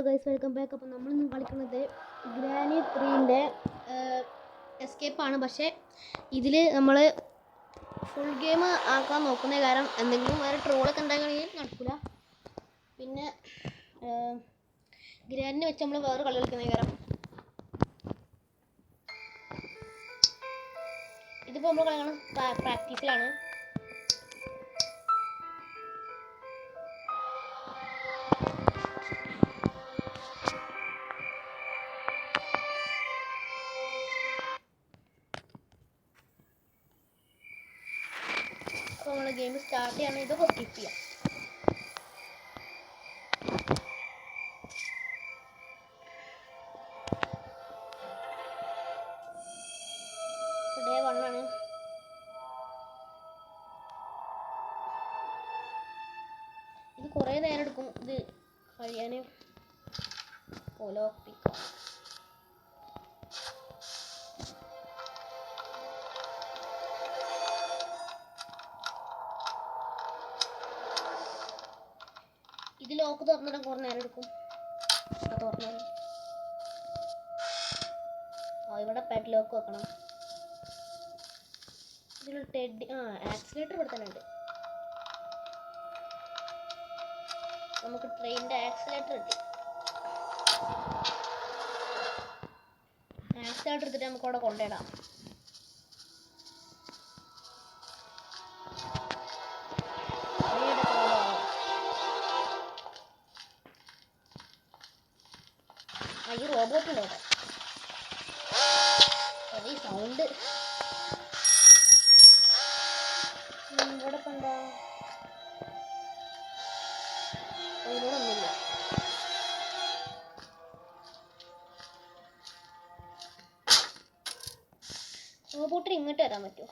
Guys welcome back. അപ്പോൾ നമ്മളിന്ന് കളിക്കുന്നത് ഗ്രാനി 3ൻ്റെ എസ്കേപ്പാണ്. പക്ഷേ ഇതിൽ നമ്മൾ ഫുൾ ഗെയിം ആക്കാൻ നോക്കുന്ന കാരണം എന്തെങ്കിലും വേറെ ട്രോളൊക്കെ ഉണ്ടാകണമെങ്കിൽ നടക്കില്ല. പിന്നെ ഗ്രാനിനെ വെച്ച് നമ്മൾ വേറെ കളി കളിക്കുന്ന കാരണം ഇതിപ്പോൾ നമ്മൾ കളിക്കണം പ്രാക്ടീസിലാണ്. അപ്പോൾ നമ്മൾ ഗെയിം സ്റ്റാർട്ട് ചെയ്യണം. ഇതൊക്കെ സ്കിപ്പ് ചെയ്യാം. ഡേ 1 ആണ്. ഇത് കുറേ നേരം എടുക്കും ഇത് കഴിയാൻ. ഒലോപ്പിക്കാം. ഇത് ലോക്ക് തുറന്നിടാൻ കുറേ നേരം എടുക്കും. തുറന്നാൽ ഇവിടെ പെഡ് ലോക്ക് വെക്കണം. ഇതിൽ ടെഡി ആക്സിലേറ്റർ ഇവിടെ തന്നെ ഉണ്ട്. നമുക്ക് ട്രെയിനിൻ്റെ ആക്സിലേറ്റർ കിട്ടി. ആക്സിലേറ്റർ എടുത്തിട്ട് നമുക്ക് അവിടെ കൊണ്ടിടാം. ഈ റോബോട്ട് ഉണ്ട് അവിടെ. അതീ സൗണ്ട് ഇവിടെ കണ്ടാ ഇവിടെ ഒന്നുമില്ല. റോബോട്ടിന് ഇങ്ങോട്ട് വരാൻ പറ്റുമോ?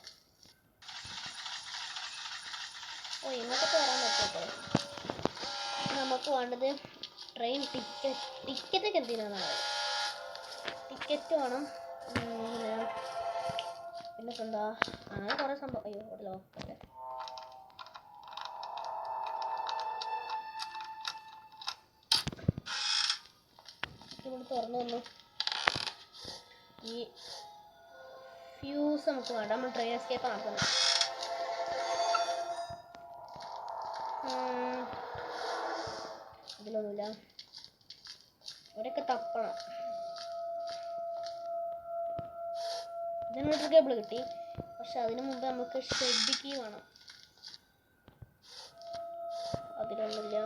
ഇങ്ങോട്ടൊക്കെ വരാൻ പറ്റുമോ? നമുക്ക് വേണ്ടത് ട്രെയിൻ ടിക്കറ്റൊക്കെ എന്തിനാണ്? ടിക്കറ്റ് വേണം. പിന്നെ എന്താ അങ്ങനെ കുറേ സംഭവം. അയ്യോ ഇവിടെ ലോക്കല്ലേ. ഇവിടെ തുറന്നു വന്നു. ഈ ഫ്യൂസ് നമുക്ക് വേണ്ട. നമ്മൾ ട്രെയിൻ എസ്കേപ്പ് ആക്കുന്നത്. ഇതിലൊന്നുമില്ല. ഇവിടെയൊക്കെ തപ്പണം. ജനറേറ്റർ കേബിൾ കിട്ടി. പക്ഷെ അതിനു മുമ്പ് നമുക്ക് ഷെഡ് കീ വേണം. അതിലൊന്നുമില്ല.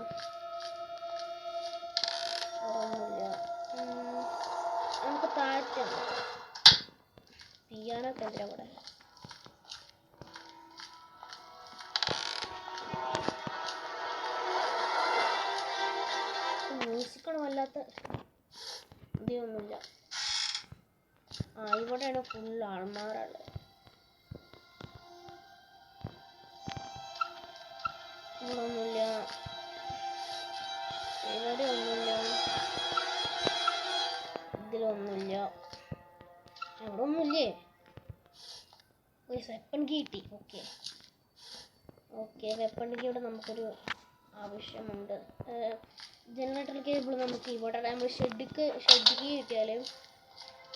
അതൊന്നുമില്ല. നമുക്ക് താഴത്താണ് പിയാനൊക്കെ എന്തിനാ ഇവിടെ? മ്യൂസിക്കാണ് വല്ലാത്ത. ഇതൊന്നുമില്ല. ഇവിടെയാണ് ഫുൾ ആൾമാരുള്ളത്. ഇവിടെ ഒന്നുമില്ല. ഇവിടെ ഒന്നുമില്ല. ഇതിലൊന്നുമില്ല. അവിടെ ഒന്നുമില്ലേ? വെപ്പൺ കീ കിട്ടി. ഓക്കെ വെപ്പൺ കീ ഇവിടെ നമുക്കൊരു ആവശ്യമുണ്ട്. ജനറേറ്റർ കേബിൾ നമുക്ക് ഇവിടെ നമ്മൾ ഷെഡ് കീ കിട്ടിയാലും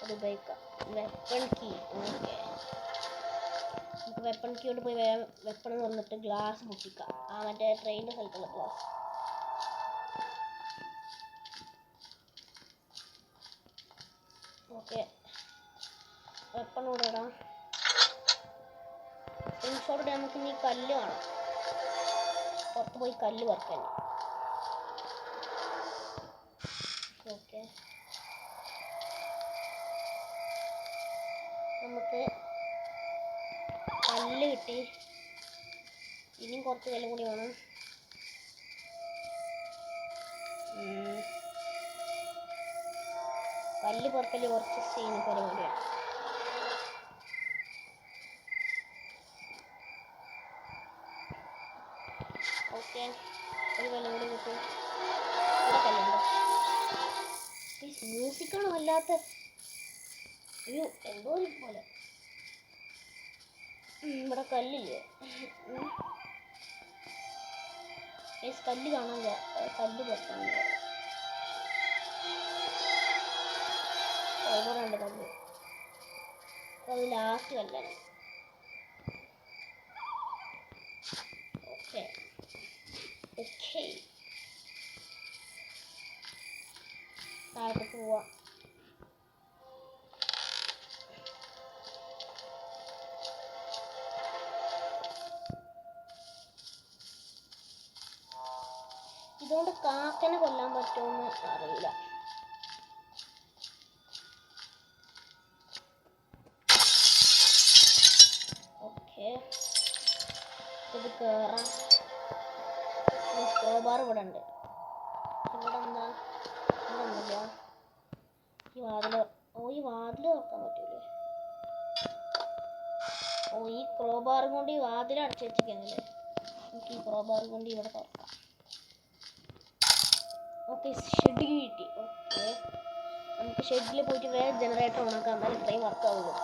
അത് ഉപയോഗിക്കാം. Weapon key. ഓക്കെ നമുക്ക് വെപ്പൺ കീയോട് പോയി വേഗം വെപ്പൺ തുറന്നിട്ട് ഗ്ലാസ് പൊട്ടിക്കാം. മറ്റേ ട്രെയിനിൻ്റെ സ്ഥലത്തുള്ള ഗ്ലാസ്. ഓക്കെ വെപ്പൺ കൂടെ ഇടാം. സ്ക്രീൻഷോട്ട് നമുക്ക് ഇനി കല്ല് വേണം. പുറത്ത് പോയി കല്ല് വറക്കാൻ. ഓക്കെ നമുക്ക് കല്ല് കിട്ടി. ഇനിയും കുറച്ച് കല്ലും കൂടി വേണം. കല്ല് പുറക്കല് കുറച്ച് സീൻ പരിപാടിയാണ്. ഓക്കെ ഒരു കല്ലും കൂടി കിട്ടും. ഇവിടെ കല്ലുണ്ടോ? മ്യൂസിക്കാണ് വല്ലാത്ത ഒരു എന്തോ പോലെ. ഇവിടെ കല്ലില്ലേ? കല്ല് കാണാനില്ല. കല്ല് പുറത്താണ്. ഇവിടെ ഉണ്ട് കല്ല്. അത് ലാസ്റ്റ് കല്ലാണ്. ഓക്കെ ഓക്കെ, താഴത്തേക്ക് പോവാം. ഇതുകൊണ്ട് കാക്കനെ കൊല്ലാൻ പറ്റുമെന്ന് അറിയില്ല. ഓക്കെ, ഇത് കയറാം. സ്ക്രോബാർ ഇവിടെ ഉണ്ട്. ഇവിടെ എന്താ? ഇവിടെ ഒന്നുമില്ല. ഈ വാതിൽ തുറക്കാൻ പറ്റൂലേ? ഈ ക്രോബാർ കൊണ്ട് ഈ വാതിൽ അടച്ചു വെച്ചിരിക്കുന്നില്ലേ? നമുക്ക് ഈ ക്രോബാർ കൊണ്ട് ഇവിടെ തുറക്കാം. ഓക്കെ, ഷെഡ് കിട്ടി. ഓക്കെ, നമുക്ക് ഷെഡിൽ പോയിട്ട് വേറെ ജനറേറ്റർ ഓണാക്കാം. എന്നാലും ഇത്രയും വർക്കാവുള്ളൂ.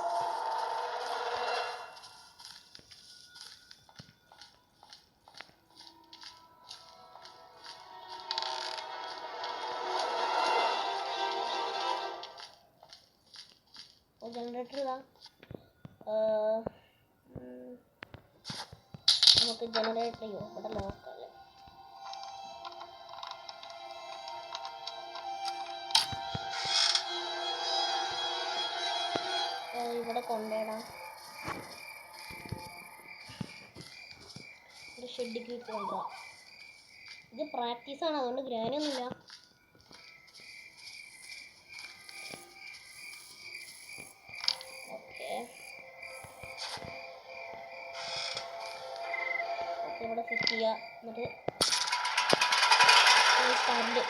ജനറേറ്റർ ഇതാ. നമുക്ക് ജനറേറ്റർ ചെയ്യോ? ഇവിടെ ലോക്കല്ലേ. ഇവിടെ കൊണ്ടുപോടാം. ഒരു ഷെഡിക്ക് കൊണ്ടുപോകാം. ഇത് പ്രാക്ടീസാണ്, അതുകൊണ്ട് ഗ്രാനൊന്നുമില്ല. ഇവിടെ ഫിറ്റ് ചെയ്യുക. എന്നിട്ട് സ്റ്റാൻഡ്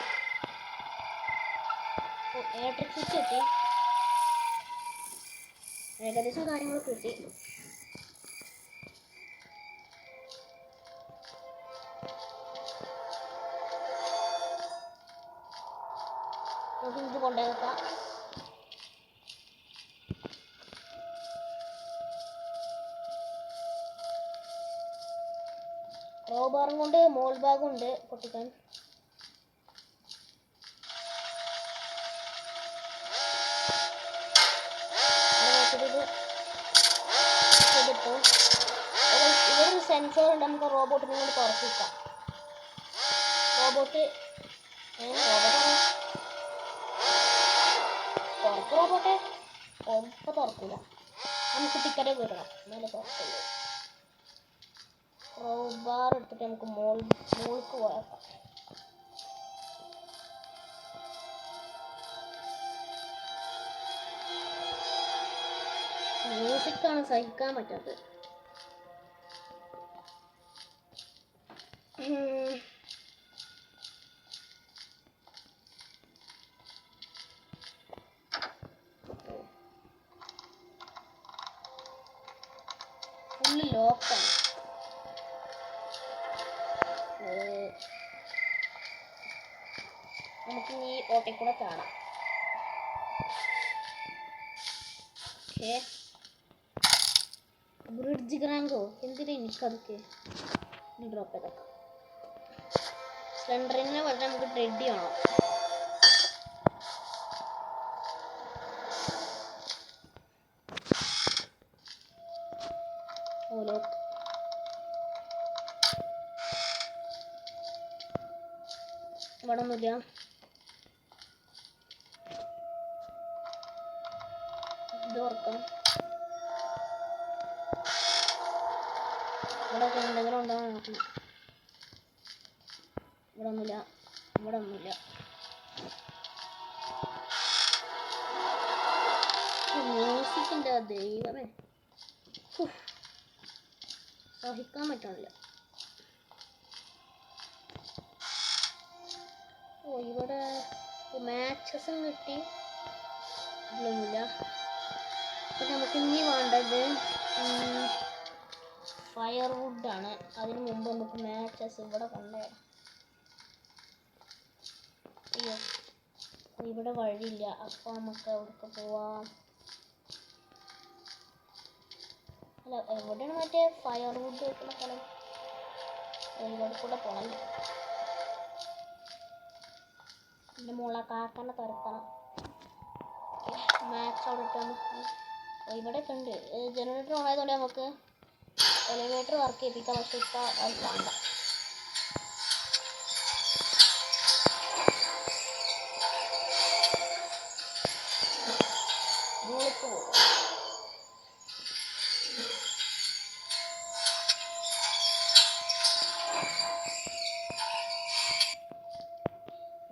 ഇലക്ട്രിക് സ്വിച്ച് കിട്ടി. ഏകദേശം കാര്യങ്ങളൊക്കെ കിട്ടി. നമുക്ക് ഇത് കൊണ്ടുപോകാം. ക്രോബാറും കൊണ്ട് മോൾ ഭാഗം ഉണ്ട് പൊട്ടിക്കാൻ. ഇതൊരു സെൻസർ ഉണ്ട്, നമുക്ക് റോബോട്ടിനെ കൊണ്ട് തുറപ്പിക്കാം. റോബോട്ട് റോബോട്ടെ ഇപ്പൊ തുറക്കൂല. നമുക്ക് ടിക്കറ്റ് കിട്ടണം, എന്നാലേ തുറക്കുള്ളൂ. ക്രോബാർ എടുത്തിട്ട് നമുക്ക് മോൾക്ക് പോയേക്കാം. മ്യൂസിക്കാണ് സഹിക്കാൻ പറ്റാത്തത്. ഫുള്ള് ലോക്കാണ്. നമുക്ക് ഈ ഓട്ടയിൽ കൂടെ കാണാം. ഓക്കെ, ബ്രിഡ്ജ് ഗ്രാങ്കോ എന്തിനാ എനിക്കതൊക്കെ ഡ്രോപ്പ് ചെയ്തേക്കാം. സ്ലെൻഡറിനെ പറഞ്ഞാൽ നമുക്ക് റെഡി ആണോ? ഓലോ ഇവിടെ ഒന്നുമില്ല. ഇത് തുറക്കണം. ഇവിടെ എന്തെങ്കിലും ഉണ്ടോ നോക്കണം. ഇവിടെ ഒന്നുമില്ല. ഇവിടെ ഒന്നുമില്ല. മ്യൂസിക്കിൻ്റെ ദൈവമേ, സഹിക്കാൻ പറ്റണില്ല. ഇവിടെ മാച്ചസും കിട്ടി. ഇതിലൊന്നുമില്ല. അപ്പം നമുക്ക് ഇനി വേണ്ടത് ഫയർവുഡാണ്. അതിന് മുമ്പ് നമുക്ക് മാച്ചസ് ഇവിടെ കൊണ്ടുപോകാം. അയ്യോ, ഇവിടെ വഴിയില്ല. അപ്പോൾ നമുക്ക് അവിടേക്ക് പോവാം. അല്ല, എവിടെയാണ് മറ്റേ ഫയർവുഡ് വെക്കുന്ന സ്ഥലം? ഇവിടെ കൂടെ പോകണം. എൻ്റെ മോളെ കാക്കനെ തുരക്കണം. മാക്സ് അവിടെ ഇട്ട് നമുക്ക് ഇവിടെയൊക്കെ ഉണ്ട്. ജനറേറ്റർ ഓൺ ആയതുകൊണ്ട് നമുക്ക് എലിവേറ്റർ വർക്ക് ചെയ്യിപ്പിക്കാം. പക്ഷെ ഇപ്പം അത് വേണ്ട.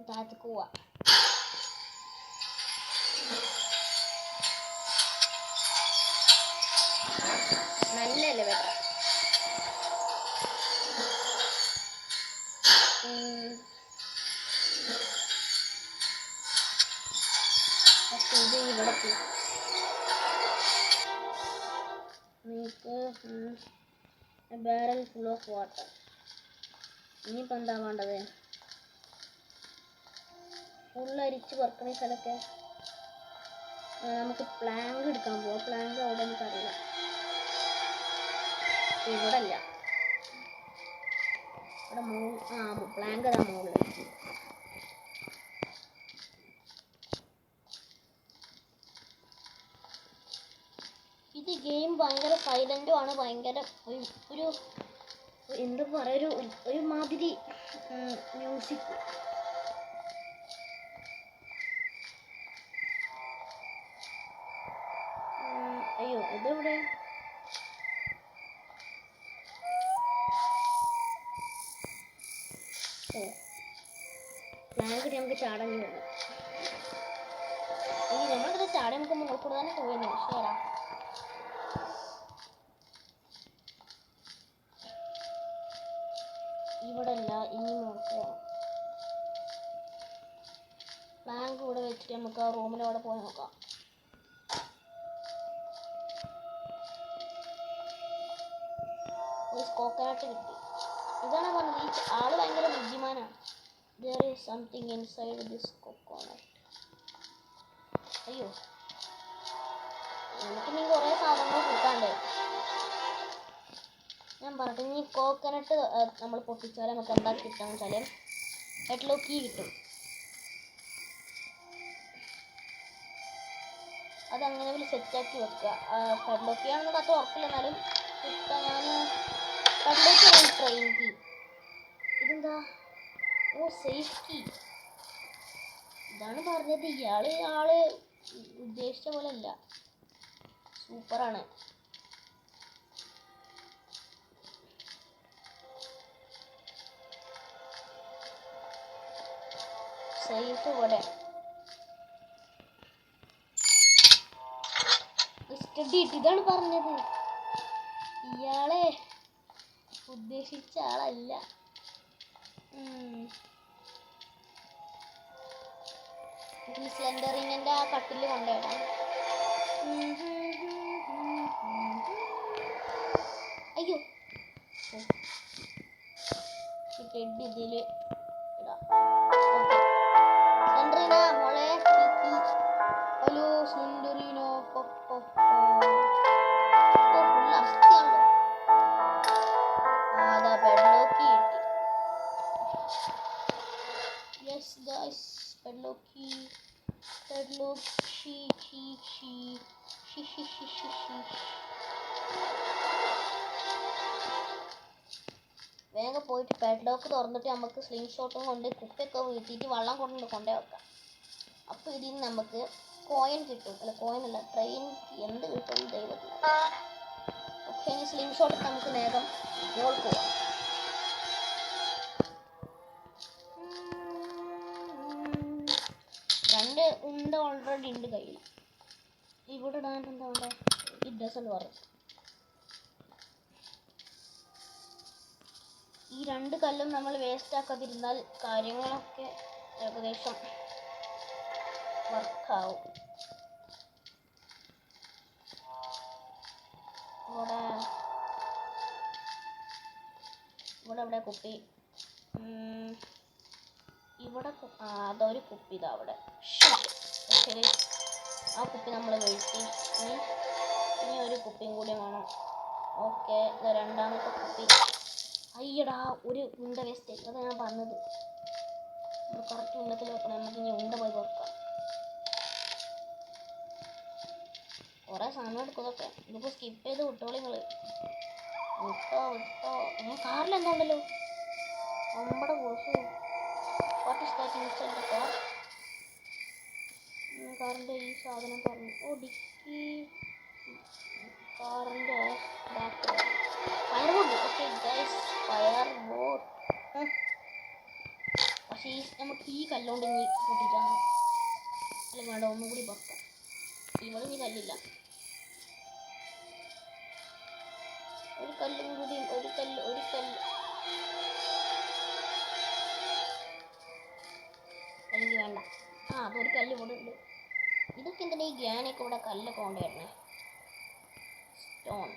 താഴത്തേക്ക് പോവാ. നല്ല എലിവേറ്റർ. ഇത് ഇവിടെ നിങ്ങൾക്ക് ബാരൽ ഫുൾ ഓഫ് വാട്ടർ. ഇനിയിപ്പോൾ എന്താ വേണ്ടത്? ഫുള്ള് അരിച്ച് വറക്കണ സ്ഥലമൊക്കെ നമുക്ക് പ്ലാങ്ക് എടുക്കാൻ പോവാം. പ്ലാങ്ക് അവിടെ എനിക്കറിയില്ല. ഇവിടെ അല്ല, ഇവിടെ പ്ലാങ്ക് അതാ മുകളിൽ. ഇത് ഗെയിം ഭയങ്കര സൈലൻറ്റും ആണ്. ഭയങ്കര ഒരു എന്താ പറയുക, ഒരു മാതിരി മ്യൂസിക്. അയ്യോ ഇതെവിടെ? ഓ പ്ലാൻ കിട്ടി നമുക്ക് ചാടാൻ പോകും. ഇനി നമ്മളിത് ചാടി നമുക്ക് മുകളിൽ കൂടെ തന്നെ പോയെന്ന്. ശരിയാ. ഇവിടെ അല്ല, ഇനി നോക്കാം. പ്ലാങ്ക് ഇവിടെ വെച്ചിട്ട് നമുക്ക് ആ റൂമിലവിടെ പോയി നോക്കാം. ഒരു കോക്കനട്ട് കിട്ടി. ഇതാണ് പറഞ്ഞത്, ഈ ആള് ഭയങ്കര ബുദ്ധിമാനാണ്. There is something inside this coconut. അയ്യോ നമുക്കിനി കുറേ സാധനങ്ങൾ കിട്ടാണ്ട്. ഞാൻ പറഞ്ഞിട്ട് ഇനി കോക്കനട്ട് നമ്മൾ പൊട്ടിച്ചാൽ നമുക്ക് എന്താ കിട്ടുകയെന്ന് വെച്ചാൽ ഹെഡ്ലോക്ക് കീ കിട്ടും. അതങ്ങനെ സെറ്റാക്കി വെക്കുക. ഹെഡ്ലോക്ക് കീ ആണെന്ന് അത്ര ഉറപ്പില്ല, എന്നാലും കിട്ടാൻ ഞാൻ ഹെഡ്ലോക്ക് ട്രെയിൻ കീ. ഇതെന്താ? ഓ സേഫ് കീ. ഇതാണ് പറഞ്ഞത്, ആള് ഉദ്ദേശിച്ച പോലെ അല്ല. സൂപ്പറാണ്. സേഫ് ഇവിടെ സ്റ്റഡി. ഇതാണ് പറഞ്ഞത്, ഇയാളെ ഉദ്ദേശിച്ച ആളല്ല. സ്ലെൻഡറിങ്ങിൻ്റെ ആ കട്ടിൽ കൊണ്ടുപോയിടാം. അയ്യോ ടെഡ് ഇതിൽ ഇടാം. സ്ലെൻഡറിന മോളെ. ഹലോ സ്ലെൻഡറിനോ. ഫുൾ അസ്ഥിയാണല്ലോ. അതാ പെഡ്ലോക്ക് കിട്ടി. Yes guys, padlock. വേഗം പോയിട്ട് പെഡ്ലോക്ക് തുറന്നിട്ട് നമുക്ക് സ്ലിംഗ് ഷോട്ടും കൊണ്ട് കുപ്പിയൊക്കെ വീട്ടിയിട്ട് വെള്ളം കൊണ്ടേ വെക്കാം. അപ്പോൾ ഇതിൽ നിന്ന് നമുക്ക് കോയിൻ കിട്ടും. അല്ല കോയിനല്ല, ട്രെയിൻ എന്ത് കിട്ടും ദൈവത്തിന്. ഓക്കെ, ഇനി സ്ലിംഗ് ഷോട്ട് നമുക്ക് വേഗം ഗോൾ പോവാം. രണ്ട് ഉണ്ട ഓൾറെഡി ഉണ്ട് കയ്യിൽ. ഇവിടെ ഇടാൻ എന്താ വേണ്ടേ? It doesn't work. ഈ രണ്ട് കല്ലും നമ്മൾ വേസ്റ്റ് ആക്കാതിരുന്നാൽ കാര്യങ്ങളൊക്കെ ഏകദേശം വർക്കാവും. ഇവിടെ ഇവിടെ കുപ്പി. ഇവിടെ അതൊരു കുപ്പി ഇതാ അവിടെ. ശരി, ആ കുപ്പി നമ്മൾ വീഴ്ത്തി. ഇനി ഒരു കുപ്പിയും കൂടി വേണം. ഓക്കെ, രണ്ടാമത്തെ കുപ്പി. അയ്യടാ, ഒരു ഉണ്ട വേസ്റ്റ്. അതാണ് ഞാൻ പറഞ്ഞത്, നമ്മൾ കറക്റ്റ് ഉണ്ടത്തിൽ വെക്കണം. നമുക്ക് ഇനി ഉണ്ട പോയി വെക്കാം. സാധനം എടുക്കുന്നതൊക്കെ ഇതിപ്പോൾ സ്കിപ്പ് ചെയ്ത് വിട്ടോളി നിങ്ങൾ. വിട്ടോ കാറിൽ എന്താ ഉണ്ടല്ലോ നമ്മുടെ boss. What is that inside the car? കാറിൻ്റെ ഈ സാധനം പറഞ്ഞു. ഓ ഡിക്കി കാറിൻ്റെ back fire board. Okay guys fire board. പക്ഷേ നമുക്ക് ഈ കല്ലുകൊണ്ട് ഇനി പൊട്ടിച്ചാണ്. അല്ല വേണ്ട ഒന്നും കൂടി പൊക്കാം. ഇവിടെ ഇനി കല്ലില്ല. ഒരു കല്ലും കൂടി ഒരു കല്ല് അല്ലെങ്കിൽ വേണ്ട. അതൊരു കല്ല് ഇവിടെ ഉണ്ട്. ഇതൊക്കെ എന്തിനാ ഈ ഗ്രാനൊക്കെ ഇവിടെ കല്ലൊക്കെ കൊണ്ടുവരണേ? സ്റ്റോൺ.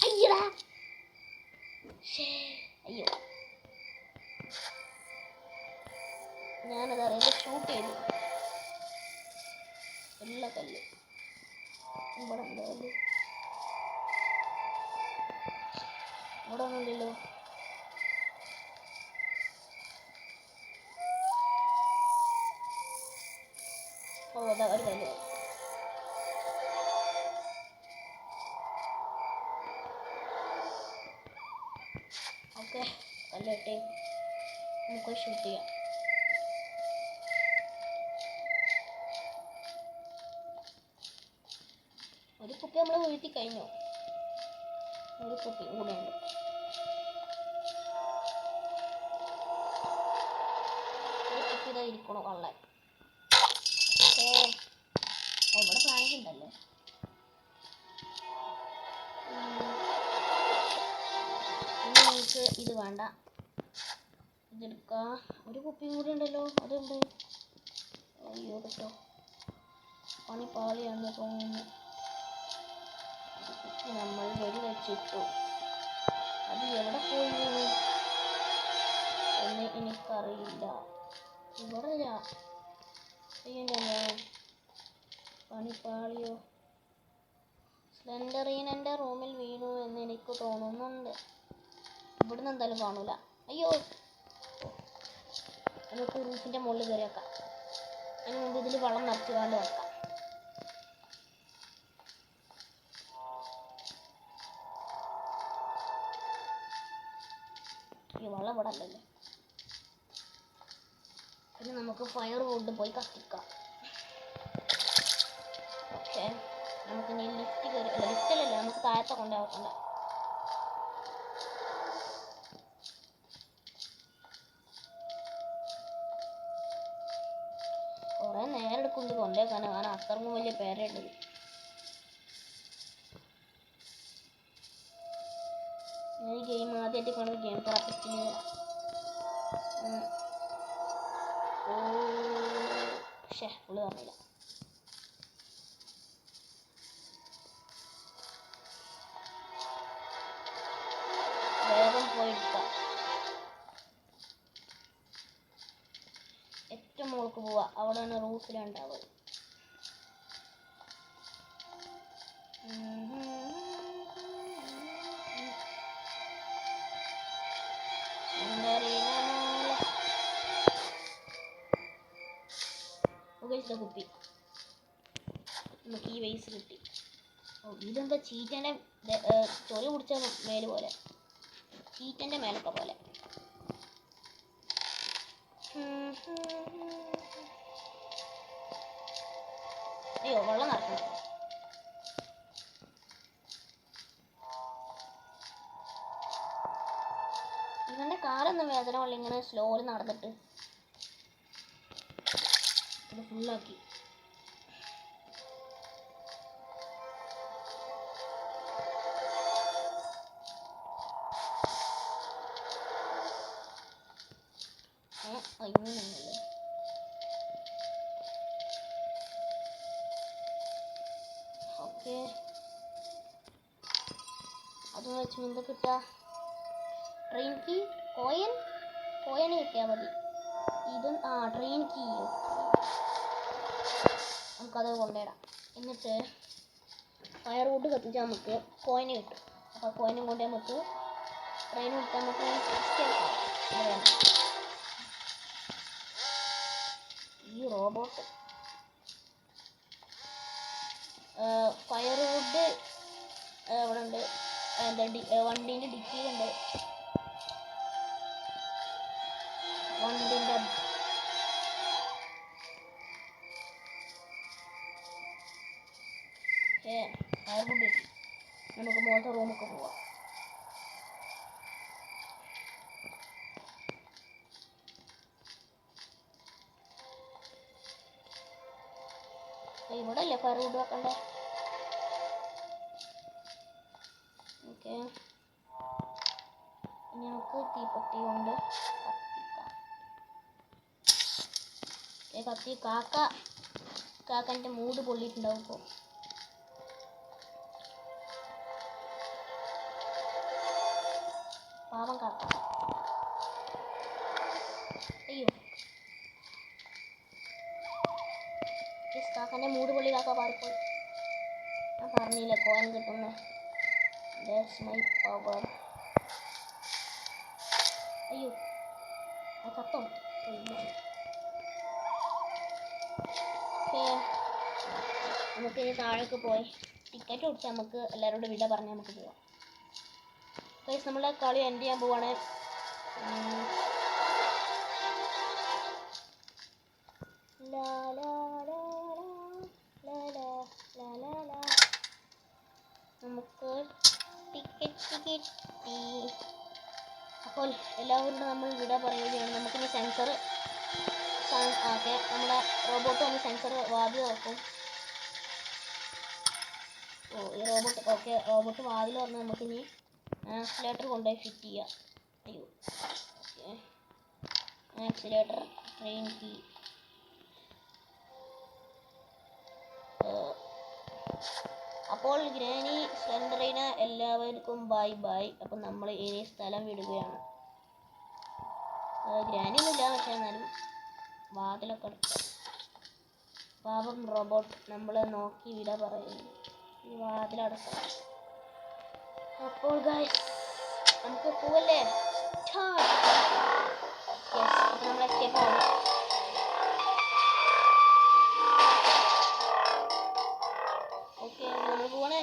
അയ്യടാ അയ്യോ ഞാനതറിയാതെ ഷൂട്ട് ചെയ്തു. എല്ലാ കല്ല് ഇവിടെ എന്താ കല്ല്? ഇവിടെ ഒന്നുമില്ലല്ലോ. ഓ അതാ ഒരു കല്ല്. ഓക്കെ കല്ലിട്ടേ നമുക്ക് ഷൂട്ട് ചെയ്യാം. ഒരു കുപ്പി നമ്മൾ വീഴ്ത്തി കഴിഞ്ഞു. ഒരു കുപ്പി കൂടെ ഉണ്ട്. ഒരു കുപ്പി ഇതാ ഇരിക്കണോ കള്ളൻ. ഇവിടെ പ്ലാങ്ക് ഉണ്ടല്ലോ. ഇനി നമുക്ക് ഇത് വേണ്ട, ഇതെടുക്കാം. ഒരു കുപ്പിയും കൂടി ഉണ്ടല്ലോ. അതുണ്ട്. അയ്യോ കേട്ടോ പണി പാളിയാണെന്ന് തോന്നുന്നു. നമ്മൾ വെച്ചിട്ടു. അത് എവിടെ പോയി എന്ന് എനിക്കറിയില്ല. ഇവിടെ ചെയ്യണ്ടല്ലോ. പണിപ്പാളിയോ. സ്ലെൻഡറിൻ എൻ്റെ റൂമിൽ വീണു എന്ന് എനിക്ക് തോന്നുന്നുണ്ട്. ഇവിടുന്ന് എന്തായാലും കാണൂല. അയ്യോ നമുക്ക് റൂഫിൻ്റെ മുകളിൽ കയറി വെക്കാം. അതിന് മുമ്പ് ഇതിൽ വെള്ളം നിറച്ച് വേണ്ട വെക്കാം. ഈ വെള്ളം ഇവിടെ അല്ലല്ലോ. പിന്നെ നമുക്ക് ഫയർ വുഡ് പോയി കത്തിക്കാം. ഓക്കെ നമുക്ക് ഇനി ലിഫ്റ്റ് കയറി. അല്ല ലിഫ്റ്റിലല്ല, നമുക്ക് താഴത്തെ കൊണ്ടുപോകണ്ട. കുറേ നേരം എടുക്കൊണ്ട് കൊണ്ടേക്കാനാണ്, കാരണം അത്രയും വലിയ പേരുള്ളത്. ഈ ഗെയിം ആദ്യമായിട്ട് കാണുന്ന ഗെയിം പ്രാക്ടീസിന് പുള്ളി പറഞ്ഞില്ല. വേഗം പോയിട്ടാം. ഏറ്റവും മുകൾക്ക് പോവാ. അവിടെയാണ് റൂഫിലുണ്ടാവുക. കുപ്പി നമുക്ക് ഈ വയസ്സ് കിട്ടി. ഇതെന്താ ചീറ്റൻ്റെ ചൊറി കുടിച്ച മേല് പോലെ, ചീറ്റൻ്റെ മേലൊക്കെ പോലെ. അയ്യോ വെള്ളം നടക്കണം. ഇവൻ്റെ കാലൊന്നും വേദന ഉള്ള ഇങ്ങനെ സ്ലോയിൽ നടന്നിട്ട് ഇത് ഫുള്ളാക്കി. ഇങ്ങനെയാണല്ലേ. ഓക്കെ അത് വെച്ച് എന്താ കിട്ടുക? ട്രെയിൻ കീ, കോയിന് കിട്ടിയാൽ മതി. ഇതും ട്രെയിൻ കീ നമുക്കത് കൊണ്ടുവരാം. എന്നിട്ട് ഫയർ വുഡ് കത്തിച്ചാൽ നമുക്ക് കോയിന് കിട്ടും. അപ്പോൾ കോയിനും കൊണ്ട് നമുക്ക് ട്രെയിൻ കൊടുത്താൽ നമുക്ക് ഈ റോബോട്ട് ഫയർവുഡ് അവിടെ ഉണ്ട്. എന്താ വണ്ടീൻ്റെ ഡിക്കിയിലുണ്ട്. വണ്ടിൻ്റെ ഫയർവുഡ് നമുക്ക് മുകളിലത്തെ റൂമൊക്കെ പോവാം. ഇവിടെ അല്ലേ ഫയർവുഡ് വെക്കണ്ടേ? ഓക്കെ, ഇനി നമുക്ക് തീപ്പെട്ടി കൊണ്ട് കത്തിക്കാം. കാക്കൻ്റെ മൂട് പൊള്ളിയിട്ടുണ്ടാവും ഇപ്പോൾ. പാവം കാക്ക. അയ്യോ, കാക്കൻ്റെ മൂട് പൊള്ളി. കാക്ക പാറിപ്പോയി. ഞാൻ പറഞ്ഞില്ല കോയിൻ കിട്ടുന്ന. That's my power. അയ്യോ, ചത്തോ? നമുക്ക് ഇനി താഴേക്ക് പോയി ടിക്കറ്റ് കൊടുത്ത് നമുക്ക് എല്ലാവരോടും വിട പറഞ്ഞ് നമുക്ക് പോവാം. ഗൈസ്, നമ്മളെ കളി എൻഡ് ചെയ്യാൻ പോവാണ്. നമുക്ക് ടിക്കറ്റ് കിട്ടി. അപ്പോൾ എല്ലാവരോടും നമ്മൾ വിട പറയുകയാണ്. നമുക്കിനി സെൻസർ ഓക്കെ, നമ്മുടെ റോബോട്ട് വന്ന് സെൻസർ വാതിൽ തുറക്കും. ഈ റോബോട്ട് ഓക്കെ, റോബോട്ട് വാതിൽ തുറന്ന് നമുക്കിനി ആക്സിലേറ്റർ കൊണ്ടുപോയി ഫിറ്റ് ചെയ്യാം. അയ്യോ, ഓക്കെ, ആക്സിലേറ്റർ, ട്രെയിൻ കീ. അപ്പോൾ ഗ്രാനി സ്ലെൻഡറിന എല്ലാവർക്കും ബൈ ബൈ. അപ്പം നമ്മൾ ഇനി സ്ഥലം വിടുകയാണ്. ഗ്രാനി ഒന്നുമില്ല, പക്ഷേ എന്നാലും വാതിലൊക്കെ എടുക്കാം. പാപം റോബോട്ട് നമ്മളെ നോക്കി വിട പറയുന്നു. ഈ വാതിലടക്കാം. അപ്പോൾ ഗൈസ് നമുക്ക് പോവല്ലേ? അപ്പോൾ നമ്മൾ എസ്കേപ്പ് ആവും. ഓക്കെ, നമ്മൾ പോവാണേ.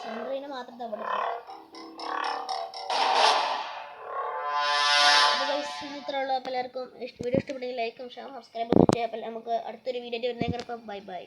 സെൻഡറിനെ മാത്രം അവിടെ ഇത്രയുള്ള. അപ്പോൾ എല്ലാവർക്കും വീഡിയോ ഇഷ്ടപ്പെട്ടെങ്കിൽ ലൈക്കും ഷെയർ സബ്സ്ക്രൈബ് ഒക്കെ ചെയ്യാം. അപ്പോൾ നമുക്ക് അടുത്തൊരു വീഡിയോ വരുന്നേക്കും. Bye bye.